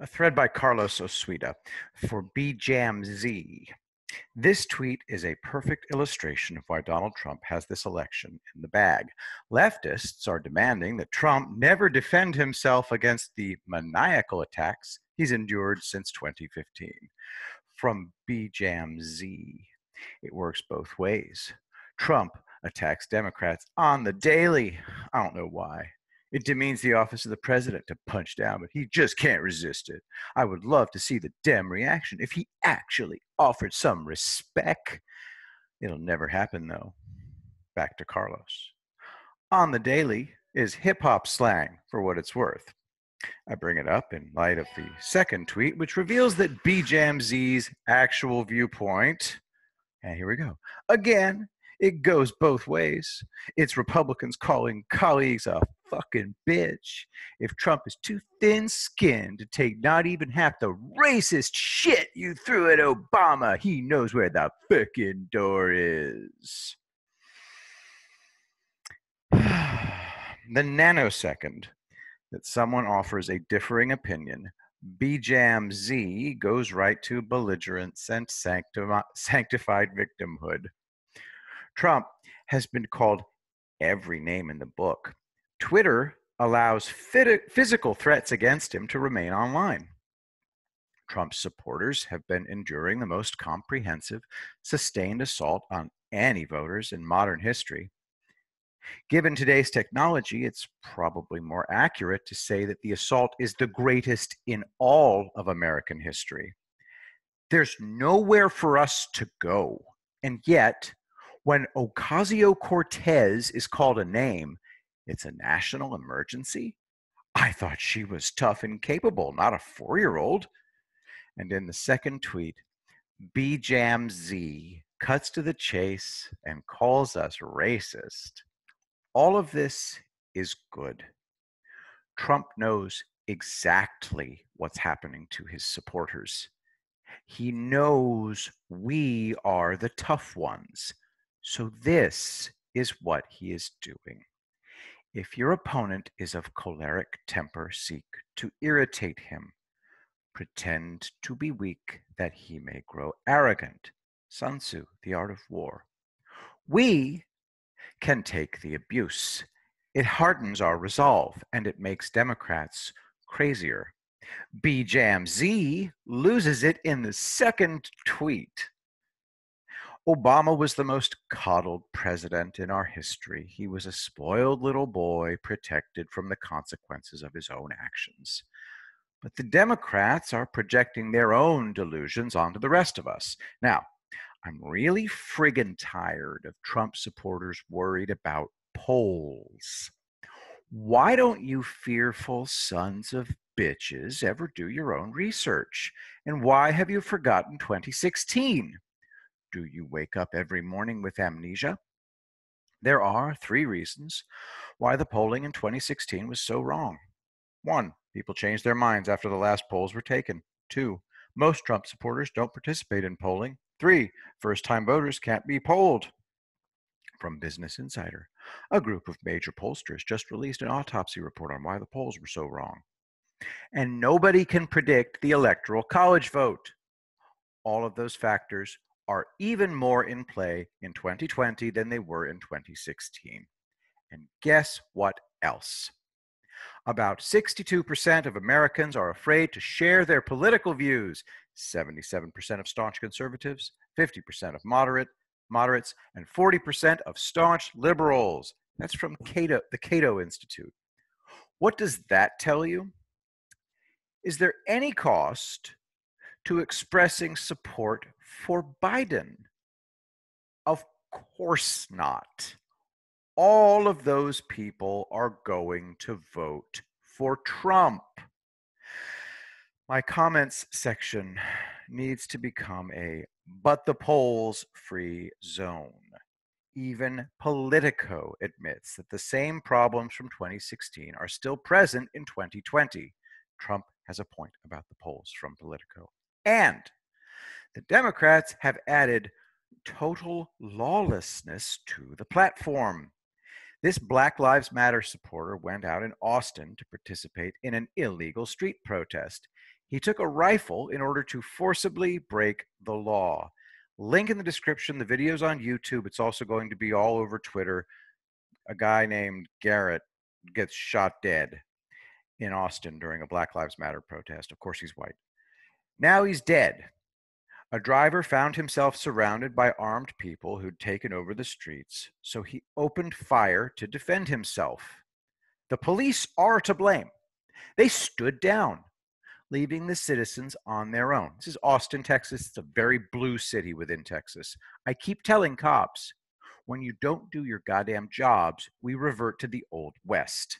A thread by Carlos Osuida for BJamZ. This tweet is a perfect illustration of why Donald Trump has this election in the bag. Leftists are demanding that Trump never defend himself against the maniacal attacks he's endured since 2015. From BJamZ, it works both ways. Trump attacks Democrats on the daily. I don't know why. It demeans the office of the president to punch down, but he just can't resist it. I would love to see the Dem reaction if he actually offered some respect. It'll never happen, though. Back to Carlos. On the daily is hip hop slang, for what it's worth. I bring it up in light of the second tweet, which reveals that BJamZ's actual viewpoint. And here we go. Again, it goes both ways. It's Republicans calling colleagues a fucking bitch. If Trump is too thin-skinned to take not even half the racist shit you threw at Obama, he knows where the fucking door is. The nanosecond that someone offers a differing opinion, BJamZ goes right to belligerence and sanctified victimhood. Trump has been called every name in the book. Twitter allows physical threats against him to remain online. Trump's supporters have been enduring the most comprehensive, sustained assault on any voters in modern history. Given today's technology, it's probably more accurate to say that the assault is the greatest in all of American history. There's nowhere for us to go, and yet, when Ocasio-Cortez is called a name, it's a national emergency? I thought she was tough and capable, not a 4-year-old. And in the second tweet, BJamZ cuts to the chase and calls us racist. All of this is good. Trump knows exactly what's happening to his supporters. He knows we are the tough ones. So this is what he is doing. If your opponent is of choleric temper, seek to irritate him. Pretend to be weak that he may grow arrogant. Sun Tzu, The Art of War. We can take the abuse. It hardens our resolve, and it makes Democrats crazier. BJamZ loses it in the second tweet. Obama was the most coddled president in our history. He was a spoiled little boy protected from the consequences of his own actions. But the Democrats are projecting their own delusions onto the rest of us. Now, I'm really friggin' tired of Trump supporters worried about polls. Why don't you fearful sons of bitches ever do your own research? And why have you forgotten 2016? Do you wake up every morning with amnesia? There are 3 reasons why the polling in 2016 was so wrong. 1, people changed their minds after the last polls were taken. 2, most Trump supporters don't participate in polling. 3, first-time voters can't be polled. From Business Insider, a group of major pollsters just released an autopsy report on why the polls were so wrong. And nobody can predict the Electoral College vote. All of those factors are even more in play in 2020 than they were in 2016. And guess what else? About 62% of Americans are afraid to share their political views. 77% of staunch conservatives, 50% of moderates, and 40% of staunch liberals. That's from the Cato Institute. What does that tell you? Is there any cost to expressing support for Biden? Of course not. All of those people are going to vote for Trump. My comments section needs to become a but the polls free zone. Even Politico admits that the same problems from 2016 are still present in 2020. Trump has a point about the polls from Politico. And the Democrats have added total lawlessness to the platform. This Black Lives Matter supporter went out in Austin to participate in an illegal street protest. He took a rifle in order to forcibly break the law. Link in the description. The video's on YouTube. It's also going to be all over Twitter. A guy named Garrett gets shot dead in Austin during a Black Lives Matter protest. Of course, he's white. Now he's dead. A driver found himself surrounded by armed people who'd taken over the streets, so he opened fire to defend himself. The police are to blame. They stood down, leaving the citizens on their own. This is Austin, Texas. It's a very blue city within Texas. I keep telling cops, when you don't do your goddamn jobs, we revert to the Old West.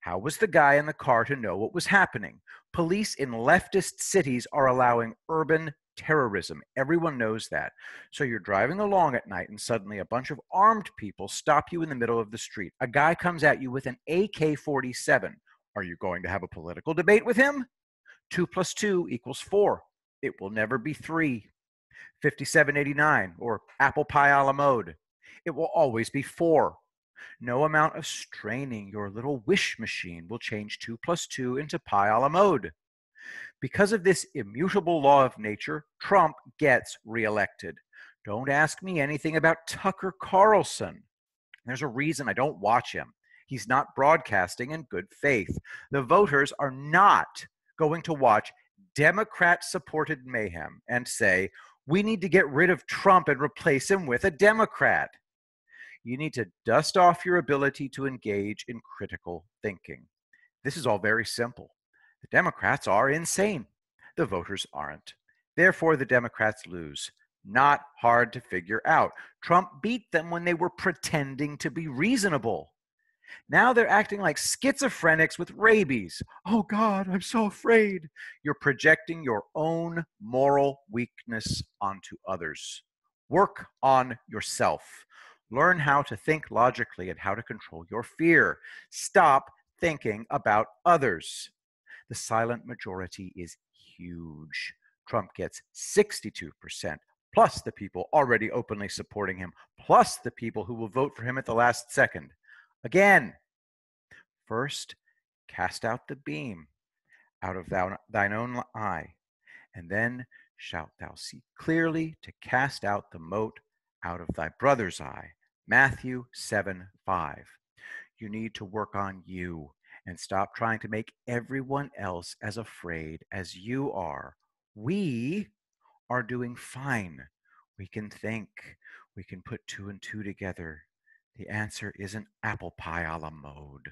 How was the guy in the car to know what was happening? Police in leftist cities are allowing urban terrorism. Everyone knows that. So you're driving along at night and suddenly a bunch of armed people stop you in the middle of the street. A guy comes at you with an AK-47. Are you going to have a political debate with him? 2 + 2 = 4. It will never be 3. 5789 or apple pie a la mode. It will always be 4. No amount of straining your little wish machine will change 2 + 2 into pi a la mode. Because of this immutable law of nature, Trump gets reelected. Don't ask me anything about Tucker Carlson. There's a reason I don't watch him. He's not broadcasting in good faith. The voters are not going to watch Democrat-supported mayhem and say, we need to get rid of Trump and replace him with a Democrat. You need to dust off your ability to engage in critical thinking. This is all very simple. The Democrats are insane. The voters aren't. Therefore, the Democrats lose. Not hard to figure out. Trump beat them when they were pretending to be reasonable. Now they're acting like schizophrenics with rabies. Oh God, I'm so afraid. You're projecting your own moral weakness onto others. Work on yourself. Learn how to think logically and how to control your fear. Stop thinking about others. The silent majority is huge. Trump gets 62%, plus the people already openly supporting him, plus the people who will vote for him at the last second. Again, first, cast out the beam out of thine own eye, and then shalt thou see clearly to cast out the mote out of thy brother's eye. Matthew 7:5. You need to work on you and stop trying to make everyone else as afraid as you are. We are doing fine. We can think. We can put 2 and 2 together. The answer isn't apple pie a la mode.